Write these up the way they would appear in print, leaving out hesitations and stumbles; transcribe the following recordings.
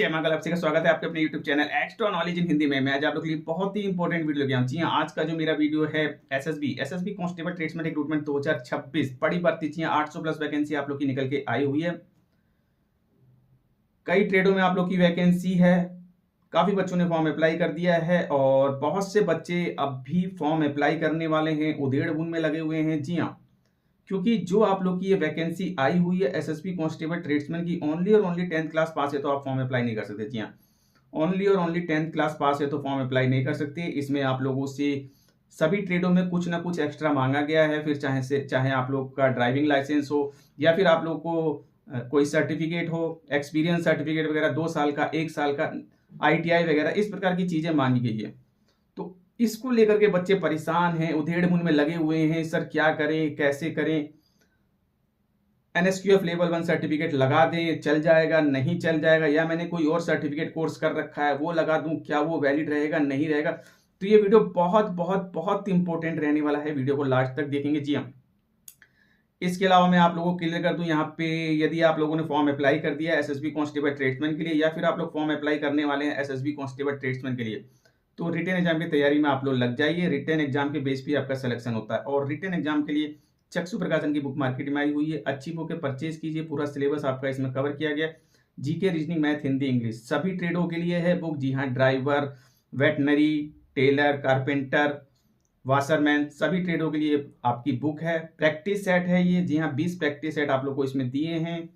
जय मां गलप्सी का स्वागत है आपके अपने YouTube channel extra knowledge in Hindi में। मैं आज आप लोगों के लिए बहुत ही इंपॉर्टेंट वीडियो लेके आया हूं। जी हां, आज का जो मेरा वीडियो है एसएसबी कांस्टेबल ट्रेड्समैन रिक्रूटमेंट 2026 बड़ी भर्ती। जी हां, 800 प्लस वैकेंसी आप लोग की निकल के आई हुई है। कई ट्रेडों में आप लोग की वैकेंसी है। काफी बच्चों ने फॉर्म अप्लाई कर दिया है और बहुत से बच्चे अब भी फॉर्म अप्लाई करने वाले हैं, उधेड़-बुन में लगे हुए हैं। जी हां, क्योंकि जो आप लोग की ये वैकेंसी आई हुई है एसएसबी कांस्टेबल ट्रेड्समैन की, ओनली और ओनली 10th क्लास पास है तो आप फॉर्म अप्लाई नहीं कर सकते। जी हाँ, ओनली और ओनली 10th क्लास पास है तो फॉर्म अप्लाई नहीं कर सकते। इसमें आप लोगों से सभी ट्रेडों में कुछ ना कुछ एक्स्ट्रा मांगा गया है। फिर चाहे आप लोग का ड्राइविंग लाइसेंस हो या फिर आप लोग को कोई सर्टिफिकेट हो, एक्सपीरियंस सर्टिफिकेट वगैरह 2 साल का, 1 साल का, आईटीआई वगैरह इस प्रकार की चीजें मांगी गई है। तो इसको लेकर के बच्चे परेशान हैं, उधेड़-बुन में लगे हुए हैं। सर क्या करें, कैसे करें? एनएसक्यूएफ लेवल 1 सर्टिफिकेट लगा दें, चल जाएगा, नहीं चल जाएगा, या मैंने कोई और सर्टिफिकेट कोर्स कर रखा है वो लगा दूं, क्या वो वैलिड रहेगा, नहीं रहेगा? तो ये वीडियो बहुत बहुत बहुत इंपॉर्टेंट रहने वाला है। वीडियो को लास्ट तक देखेंगे। जी हाँ, इसके अलावा मैं आप लोगों को क्लियर कर दूं यहाँ पे, यदि आप लोगों ने फॉर्म अप्लाई कर दिया है एसएसबी कांस्टेबल ट्रेड्समैन के लिए या फिर आप लोग फॉर्म अप्लाई करने वाले हैं एसएसबी कांस्टेबल ट्रेड्समैन के लिए, तो रिटन एग्जाम की तैयारी में आप लोग लग जाइए। रिटन एग्जाम के बेस पे आपका सिलेक्शन होता है और रिटन एग्जाम के लिए चक्षु प्रकाशन की बुक मार्केट में आई हुई है। अच्छी बुक है, परचेज कीजिए। पूरा सिलेबस आपका इसमें कवर किया गया। GK, reasoning, math, Hindi, English सभी ट्रेडों के लिए है बुक। जी हाँ, driver, veterinary, tailor, carpenter, washerman सभी ट्रेडों के लिए आपकी बुक है। प्रैक्टिस सेट है ये। जी हाँ, 20 प्रैक्टिस सेट आप लोग को इसमें दिए हैं।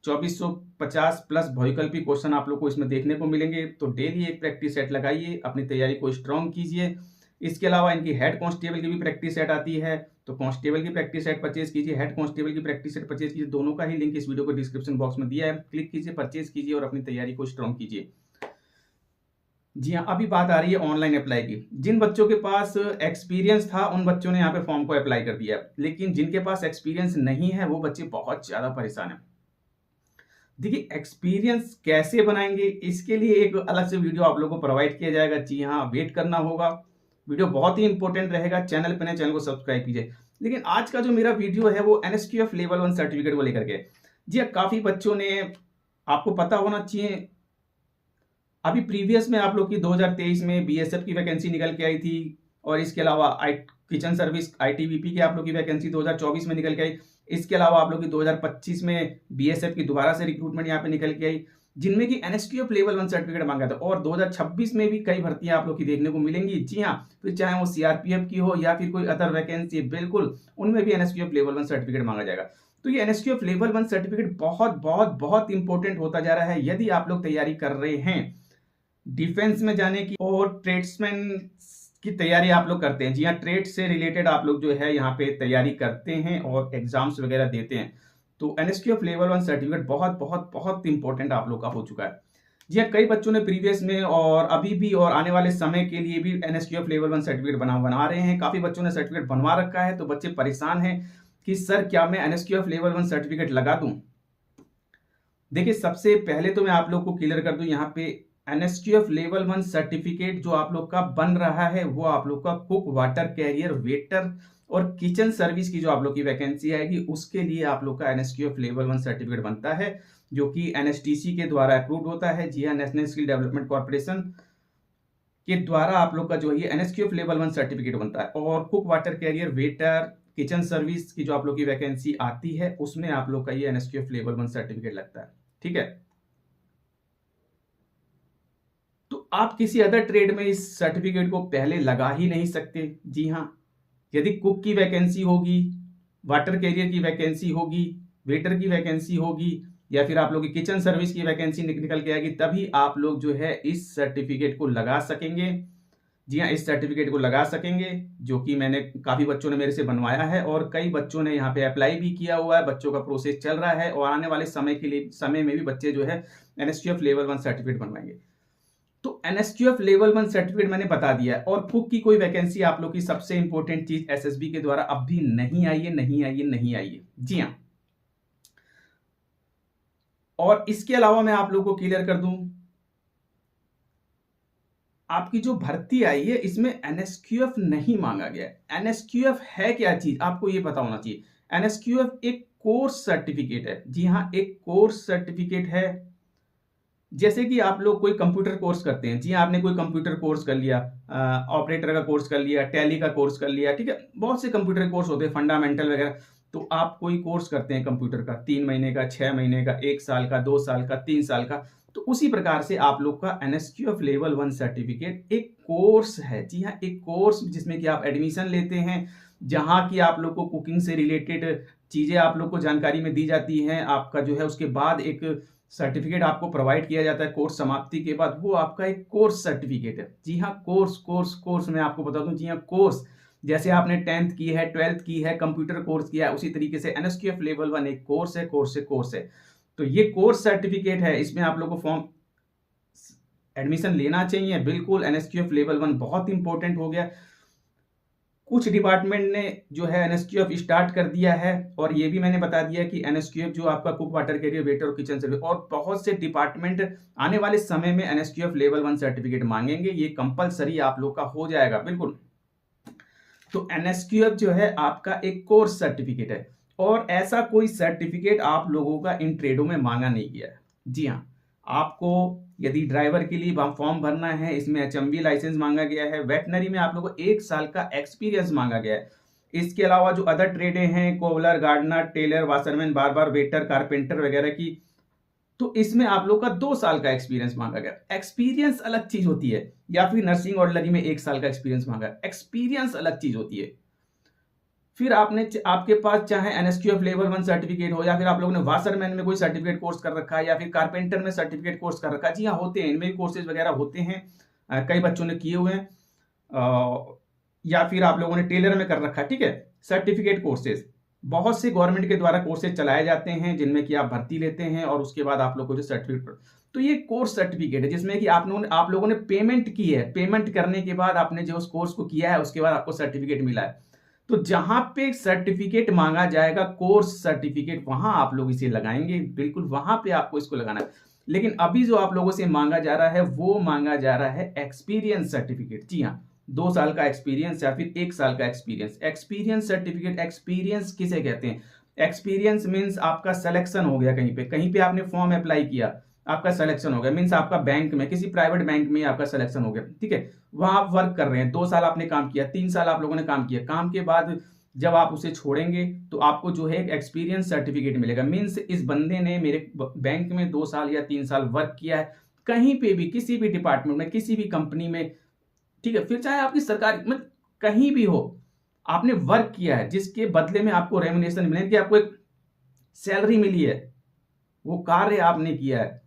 2450 प्लस बहुविकल्पी क्वेश्चन आप लोग को इसमें देखने को मिलेंगे। तो डेली एक प्रैक्टिस सेट लगाइए, अपनी तैयारी को स्ट्रॉन्ग कीजिए। इसके अलावा इनकी हेड कांस्टेबल की भी प्रैक्टिस सेट आती है, तो कांस्टेबल की प्रैक्टिस सेट परचेज कीजिए, हेड कांस्टेबल की प्रैक्टिस सेट परचेज कीजिए। दोनों का ही लिंक इस वीडियो को डिस्क्रिप्शन बॉक्स में दिया है, क्लिक कीजिए, परचेज कीजिए और अपनी तैयारी को स्ट्रॉन्ग कीजिए। जी हाँ, अभी बात आ रही है ऑनलाइन अप्लाई की। जिन बच्चों के पास एक्सपीरियंस था उन बच्चों ने यहाँ पे फॉर्म को अप्लाई कर दिया, लेकिन जिनके पास एक्सपीरियंस नहीं है वो बच्चे बहुत ज्यादा परेशान है। देखिए, एक्सपीरियंस कैसे बनाएंगे इसके लिए एक अलग से वीडियो आप लोगों को प्रोवाइड किया जाएगा। जी हाँ, वेट करना होगा। वीडियो बहुत ही इंपॉर्टेंट रहेगा। चैनल पे नए, चैनल को सब्सक्राइब कीजिए। लेकिन आज का जो मेरा वीडियो है वो एनएसक्यूएफ लेवल 1 सर्टिफिकेट को लेकर के। जी हाँ, काफी बच्चों ने, आपको पता होना चाहिए, अभी प्रीवियस में आप लोग की 2023 में बीएसएफ की वैकेंसी निकल के आई थी और इसके अलावा किचन सर्विस आईटीबीपी की आप लोग की वैकेंसी 2024 में निकल के आई। इसके अलावा आप लोग की 2025 में बीएसएफ की दोबारा से रिक्रूटमेंट यहाँ पे निकल के आई, जिनमें की एनएसक्यूएफ लेवल 1 सर्टिफिकेट मांगा था। और 2026 में भी कई भर्तियां आप लोग की देखने को मिलेंगी। जी हाँ, फिर चाहे वो सीआरपीएफ की हो या फिर कोई अदर वैकेंसी, बिल्कुल उनमें भी एनएसक्यूएफ लेवल 1 सर्टिफिकेट मांगा जाएगा। तो ये एनएसक्यूएफ लेवल 1 सर्टिफिकेट बहुत बहुत बहुत इंपॉर्टेंट होता जा रहा है यदि आप लोग तैयारी कर रहे हैं डिफेंस में जाने की और ट्रेड्समैन की तैयारी आप लोग करते हैं। जी हाँ, ट्रेड से रिलेटेड आप लोग जो है यहाँ पे तैयारी करते हैं और एग्जाम्स वगैरह देते हैं, तो एनएसक्यूएफ लेवल 1 सर्टिफिकेट बहुत बहुत बहुत इंपॉर्टेंट आप लोग का हो चुका है। जी हाँ, कई बच्चों ने प्रीवियस में और अभी भी और आने वाले समय के लिए भी एनएसक्यूएफ लेवल 1 सर्टिफिकेट बना रहे हैं। काफी बच्चों ने सर्टिफिकेट बनवा रखा है, तो बच्चे परेशान हैं कि सर क्या मैं एनएसक्यूएफ लेवल 1 सर्टिफिकेट लगा दूं? देखिए, सबसे पहले तो मैं आप लोग को क्लियर कर दूं, यहाँ पे एनएसक्यूएफ लेवल 1 सर्टिफिकेट जो आप लोग का बन रहा है वो आप लोग का कुक, वाटर कैरियर, वेटर और किचन सर्विस की जो आप लोग की वैकेंसी आएगी उसके लिए आप लोग का एनएसक्यूएफ लेवल 1 सर्टिफिकेट बनता है, जो कि एनएसटीसी के द्वारा अप्रूव्ड होता है। जी हाँ, नेशनल स्किल डेवलपमेंट कॉर्पोरेशन के द्वारा आप लोग का जो है एनएसक्यूएफ लेवल 1 सर्टिफिकेट बनता है। और cook, water career, waiter, kitchen service की जो आप लोग की वैकेंसी आती है उसमें आप लोग का ये एनएसक्यूएफ लेवल 1 सर्टिफिकेट लगता है। ठीक है, तो आप किसी अदर ट्रेड में इस सर्टिफिकेट को पहले लगा ही नहीं सकते। जी हाँ, यदि कुक की वैकेंसी होगी, वाटर कैरियर की वैकेंसी होगी, वेटर की वैकेंसी होगी या फिर आप लोग की किचन सर्विस की वैकेंसी निकल के आएगी, तभी आप लोग जो है इस सर्टिफिकेट को लगा सकेंगे। जी हाँ, इस सर्टिफिकेट को लगा सकेंगे, जो कि मैंने, काफी बच्चों ने मेरे से बनवाया है और कई बच्चों ने यहाँ पे अप्लाई भी किया हुआ है। बच्चों का प्रोसेस चल रहा है और आने वाले समय में भी बच्चे जो है एनएसक्यूएफ लेवल 1 सर्टिफिकेट बनवाएंगे। तो एनएसक्यूएफ लेवल 1 सर्टिफिकेट मैंने बता दिया है। और कुक की कोई वैकेंसी आप लोग की, सबसे इंपॉर्टेंट चीज, एसएसबी के द्वारा अब भी नहीं आई है, नहीं आई है, नहीं आई है। जी हाँ, और इसके अलावा मैं आप लोगों को क्लियर कर दूं, आपकी जो भर्ती आई है इसमें एनएसक्यूएफ नहीं मांगा गया है। एनएसक्यूएफ है क्या चीज, आपको ये पता होना चाहिए। एनएसक्यूएफ एक कोर्स सर्टिफिकेट है। जी हाँ, एक कोर्स सर्टिफिकेट है जैसे कि आप लोग कोई कंप्यूटर कोर्स करते हैं, जी हाँ, आपने कोई कंप्यूटर कोर्स कर लिया, ऑपरेटर का कोर्स कर लिया, टैली का कोर्स कर लिया, ठीक है? बहुत से कंप्यूटर कोर्स होते हैं, फंडामेंटल वगैरह। तो आप कोई कोर्स करते हैं कंप्यूटर का 3 महीने का, 6 महीने का, 1 साल का, 2 साल का, 3 साल का, तो उसी प्रकार से आप लोग का एनएसक्यूएफ लेवल 1 सर्टिफिकेट एक कोर्स है। जी हाँ, एक कोर्स जिसमें कि आप एडमिशन लेते हैं, जहाँ की आप लोग को कुकिंग से रिलेटेड चीज़ें आप लोग को जानकारी में दी जाती हैं। आपका जो है उसके बाद एक सर्टिफिकेट आपको प्रोवाइड किया जाता है कोर्स समाप्ति के बाद, वो आपका एक कोर्स सर्टिफिकेट है। जी हाँ, कोर्स कोर्स कोर्स मैं आपको बता दूं, जी हाँ, कोर्स जैसे आपने 10th की है, 12th की है, कंप्यूटर कोर्स किया है, उसी तरीके से एनएसक्यूएफ लेवल 1 एक कोर्स है, कोर्स है, कोर्स है। तो ये कोर्स सर्टिफिकेट है, इसमें आप लोग को फॉर्म एडमिशन लेना चाहिए बिल्कुल। एनएसक्यूएफ लेवल 1 बहुत इंपॉर्टेंट हो गया। कुछ डिपार्टमेंट ने जो है एनएसक्यूएफ स्टार्ट कर दिया है, और ये भी मैंने बता दिया कि एनएसक्यूएफ जो आपका कुक, वाटर कैरियर, वेटर और किचन सर्विस, और बहुत से डिपार्टमेंट आने वाले समय में एनएसक्यूएफ लेवल 1 सर्टिफिकेट मांगेंगे। ये कंपलसरी आप लोग का हो जाएगा बिल्कुल। तो एनएसक्यूएफ जो है आपका एक कोर्स सर्टिफिकेट है, और ऐसा कोई सर्टिफिकेट आप लोगों का इन ट्रेडों में मांगा नहीं गया है। जी हाँ, आपको यदि ड्राइवर के लिए फॉर्म भरना है, इसमें एचएमबी लाइसेंस मांगा गया है। वेटनरी में आप लोगों को 1 साल का एक्सपीरियंस मांगा गया है। इसके अलावा जो अदर ट्रेडें हैं, cobbler, gardener, tailor, washerman, barber, waiter, carpenter वगैरह की, तो इसमें आप लोग का 2 साल का एक्सपीरियंस मांगा गया। एक्सपीरियंस अलग चीज होती है, या फिर नर्सिंग ऑर्डिनरी में 1 साल का एक्सपीरियंस मांगा, एक्सपीरियंस अलग चीज होती है। फिर आपके पास चाहे एनएसक्यूएफ लेवल 1 सर्टिफिकेट हो, या फिर आप लोगों ने वाशरमैन में कोई सर्टिफिकेट कोर्स कर रखा है, या फिर कारपेंटर में सर्टिफिकेट कोर्स कर रखा है। जी हाँ, होते हैं, इनमें भी कोर्सेज वगैरह होते हैं, कई बच्चों ने किए हुए हैं। या फिर आप लोगों ने टेलर में कर रखा है, ठीक है। सर्टिफिकेट कोर्सेज बहुत से गवर्नमेंट के द्वारा कोर्सेज चलाए जाते हैं, जिनमें कि आप भर्ती लेते हैं और उसके बाद आप लोग को जो सर्टिफिकेट, तो ये कोर्स सर्टिफिकेट है जिसमें कि आप लोगों ने पेमेंट की है। पेमेंट करने के बाद आपने जो उस कोर्स को किया है, उसके बाद आपको सर्टिफिकेट मिला है। तो जहां पे सर्टिफिकेट मांगा जाएगा, कोर्स सर्टिफिकेट, वहां आप लोग इसे लगाएंगे, बिल्कुल वहां पे आपको इसको लगाना है। लेकिन अभी जो आप लोगों से मांगा जा रहा है, वो मांगा जा रहा है एक्सपीरियंस सर्टिफिकेट। जी हाँ, 2 साल का एक्सपीरियंस या फिर 1 साल का एक्सपीरियंस। एक्सपीरियंस सर्टिफिकेट, एक्सपीरियंस किसे कहते हैं? एक्सपीरियंस मीन्स आपका सिलेक्शन हो गया, कहीं पे आपने फॉर्म अप्लाई किया, आपका सिलेक्शन हो गया, मीन्स आपका बैंक में, किसी प्राइवेट बैंक में आपका सिलेक्शन हो गया, ठीक है। वहां आप वर्क कर रहे हैं, 2 साल आपने काम किया, 3 साल आप लोगों ने काम किया, काम के बाद जब आप उसे छोड़ेंगे तो आपको जो है एक एक्सपीरियंस सर्टिफिकेट मिलेगा। मीन्स इस बंदे ने मेरे बैंक में 2 साल या 3 साल वर्क किया है, कहीं पे भी, किसी भी डिपार्टमेंट में, किसी भी कंपनी में, ठीक है। फिर चाहे आपकी सरकारी में कहीं भी हो, आपने वर्क किया है, जिसके बदले में आपको रेम्युनेशन मिले, कि आपको एक सैलरी मिली है, वो कार्य आपने किया है,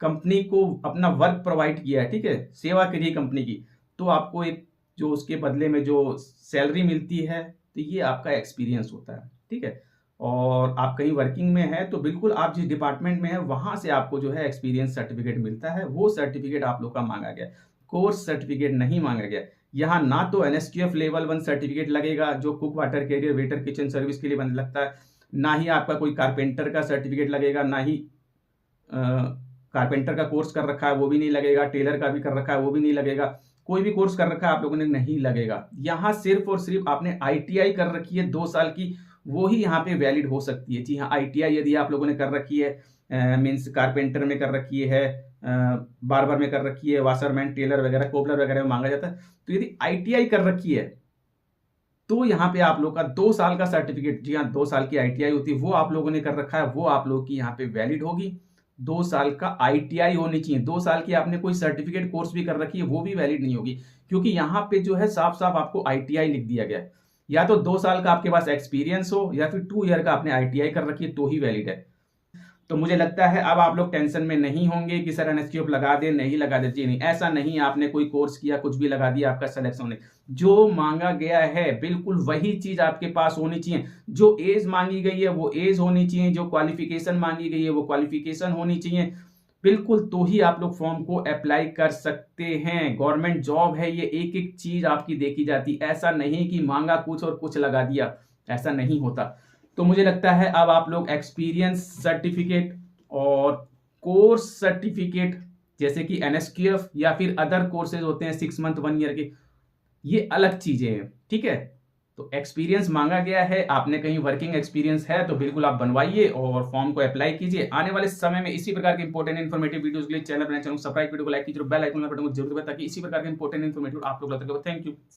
कंपनी को अपना वर्क प्रोवाइड किया है, ठीक है, सेवा करिए कंपनी की, तो आपको एक जो उसके बदले में जो सैलरी मिलती है, तो ये आपका एक्सपीरियंस होता है, ठीक है। और आप कहीं वर्किंग में है, तो बिल्कुल आप जिस डिपार्टमेंट में है, वहां से आपको जो है एक्सपीरियंस सर्टिफिकेट मिलता है। वो सर्टिफिकेट आप लोग का मांगा गया, कोर्स सर्टिफिकेट नहीं मांगा गया। यहाँ ना तो एनएसक्यूएफ लेवल 1 सर्टिफिकेट लगेगा, जो cook, water career, waiter, kitchen service के लिए लगता है, ना ही आपका कोई कारपेंटर का सर्टिफिकेट लगेगा, ना ही कारपेंटर का कोर्स कर रखा है वो भी नहीं लगेगा, टेलर का भी कर रखा है वो भी नहीं लगेगा, कोई भी कोर्स कर रखा है आप लोगों ने, नहीं लगेगा। यहाँ सिर्फ और सिर्फ आपने आईटीआई कर रखी है 2 साल की, वो ही यहाँ पे वैलिड हो सकती है। जी हाँ, आईटीआई यदि आप लोगों ने कर रखी है, मीन्स कारपेंटर में कर रखी है, बार्बर में कर रखी है, वाशरमैन, टेलर वगैरह, कोबलर वगैरह में मांगा जाता है, तो यदि आईटीआई कर रखी है, तो यहाँ पे आप लोग का 2 साल का सर्टिफिकेट, जी हाँ, 2 साल की आईटीआई होती है, वो आप लोगों ने कर रखा है, वो आप लोग की यहाँ पे वैलिड होगी। 2 साल का आईटीआई होनी चाहिए। 2 साल की आपने कोई सर्टिफिकेट कोर्स भी कर रखी है, वो भी वैलिड नहीं होगी, क्योंकि यहाँ पे जो है साफ साफ आपको आईटीआई लिख दिया गया है। या तो 2 साल का आपके पास एक्सपीरियंस हो, या फिर 2 ईयर का आपने आईटीआई कर रखी है, तो ही वैलिड है। तो मुझे लगता है अब आप लोग टेंशन में नहीं होंगे कि सर एनएसक्यूएफ लगा दे, नहीं लगा दे। जी नहीं, ऐसा नहीं, आपने कोई कोर्स किया, कुछ भी लगा दिया, आपका सिलेक्शन होने, जो मांगा गया है बिल्कुल वही चीज आपके पास होनी चाहिए। जो एज मांगी गई है वो एज होनी चाहिए, जो क्वालिफिकेशन मांगी गई है वो क्वालिफिकेशन होनी चाहिए, बिल्कुल, तो ही आप लोग फॉर्म को अप्लाई कर सकते हैं। गवर्नमेंट जॉब है ये, एक एक चीज आपकी देखी जाती, ऐसा नहीं कि मांगा कुछ और कुछ लगा दिया, ऐसा नहीं होता। तो मुझे लगता है अब आप लोग एक्सपीरियंस सर्टिफिकेट और कोर्स सर्टिफिकेट, जैसे कि एनएसक्यूएफ या फिर अदर कोर्सेज होते हैं 6 मंथ 1 ईयर के, ये अलग चीजें हैं, ठीक है। तो एक्सपीरियंस मांगा गया है, आपने कहीं वर्किंग एक्सपीरियंस है तो बिल्कुल आप बनवाइए और फॉर्म को अप्लाई कीजिए। आने वाले समय में इसी प्रकार के इंपॉर्टेंट इन्फॉर्मेटिव वीडियोस के लिए चैनल को सब्सक्राइब, वीडियो को लाइक कीजिए, बेल आइकन बटन को जरूर दबाएं ताकि इसी प्रकार के इंपॉर्टेंट इन्फॉर्मेटिव आप लोग तक। Thank you.